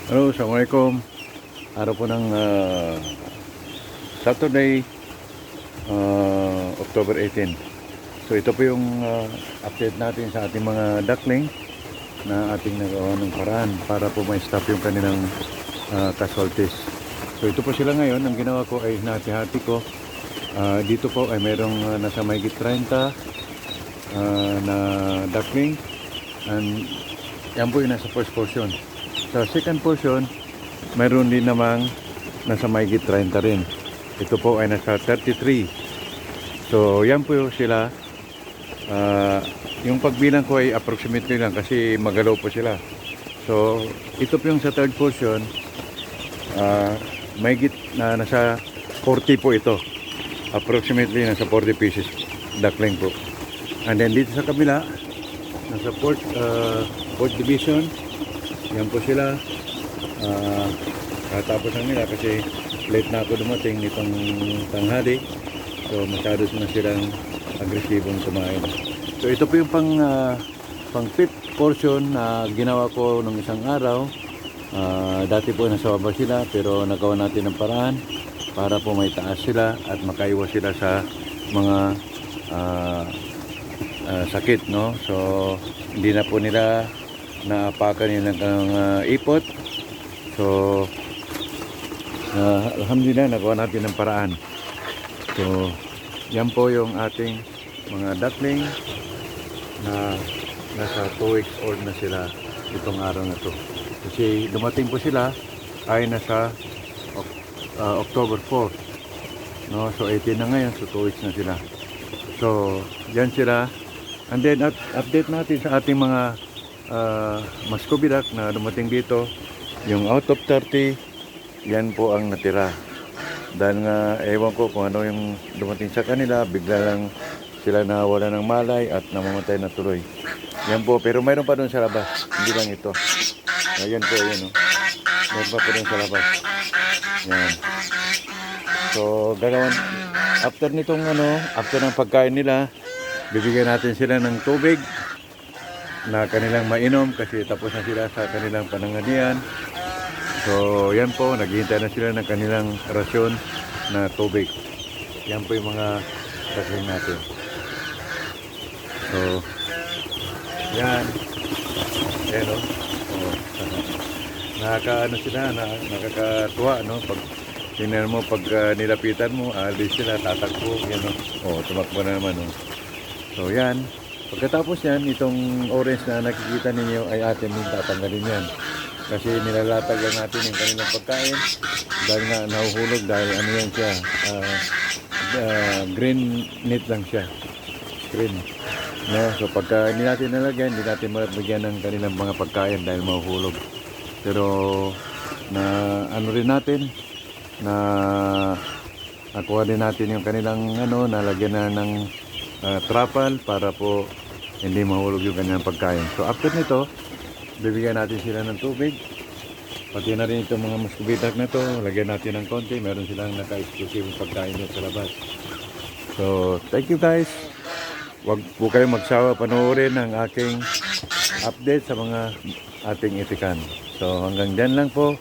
Hello, Assalamualaikum. Araw po ng Saturday, October 18. So ito po yung update natin sa ating mga duckling na ating nagawa ng paraan para po ma-stop yung kanilang casualties. So ito po sila ngayon. Ang ginawa ko ay hinati-hati ko. Dito po ay merong nasa mahigit 30 na duckling, and yan po yung nasa first portion. Sa second portion, mayroon din namang nasa mahigit 30 rin. Ito po ay nasa 33. So yan po sila. Yung pagbilang ko ay approximately lang kasi magalaw po sila. So ito po yung sa third portion, mahigit na nasa 40 po ito. Approximately nasa 40 pieces duckling po. And then dito sa kabila, nasa fourth division, yan po sila. Katapos lang nila kasi late na ako dumating nitong tanghali. So masyado na silang agresibong kumain. So ito po yung pang fifth portion na ginawa ko nung isang araw. Dati po nasa baba sila, pero nagawa natin ng paraan para po may taas sila at makaiwas sila sa mga sakit, no? So hindi na po nila naapakan nilang ipot. So alhamdulillah nagawa natin ng paraan. So yan po yung ating mga duckling na nasa 2 weeks old na sila itong araw na to. Kasi dumating po sila ay nasa October 4, no? So 18 na ngayon, so 2 weeks na sila. So yan sila. And then update natin sa ating mga Muscovy duck na dumating dito. Yung out of 30, yan po ang natira. Dahil nga ewan ko kung ano yung dumating sa kanila, bigla lang sila nawala ng malay at namamatay na tuloy. Yan po, pero mayroon pa doon sa labas, hindi lang ito. Ayan po, ayan, oh. Mayroon pa doon sa labas. Yan. So gagawin after nitong after ng pagkain nila, bibigyan natin sila ng tubig na kanilang mainom kasi tapos na sila sa kanilang pananghalian. So yan po, naghihintay na sila ng kanilang rasyon na tubig. Yan po yung mga duckling natin. So yan. Ayan, oh. Nakakaano sila, nakakatuwa, no? Pag tingnan mo, pag nilapitan mo, alis sila, tatakbo, yan, oh. Tumakbo na naman, oh. So yan. Pagkatapos yan, itong orange na nakikita ninyo ay atin din tatanggalin yan. Kasi nilalatag lang natin yung kanilang pagkain dahil nga nahuhulog dahil ano yan siya, green meat lang siya. Green. No? So pagka hindi natin nalagyan, hindi natin malagyan ng kanilang mga pagkain dahil mahuhulog. Pero na ano rin natin, na nakuha din natin yung kanilang nalagyan na ng trapal para po hindi mahulog yung kanilang pagkain. So after nito, bibigyan natin sila ng tubig. Pati na rin itong mga Muscovy duck na to, lagyan natin ng konti. Meron silang naka-exclusive pagkain dito sa labas. So thank you guys. Huwag po kayong magsawa panoorin ang aking update sa mga ating itikan. So hanggang dyan lang po,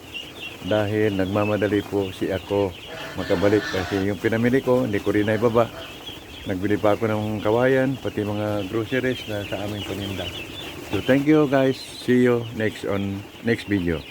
dahil nagmamadali po si ako makabalik kasi yung pinamili ko hindi ko rin naibaba. Nagbili pa ako ng kawayan, pati mga groceries na sa aming paninda. So thank you guys. See you next video.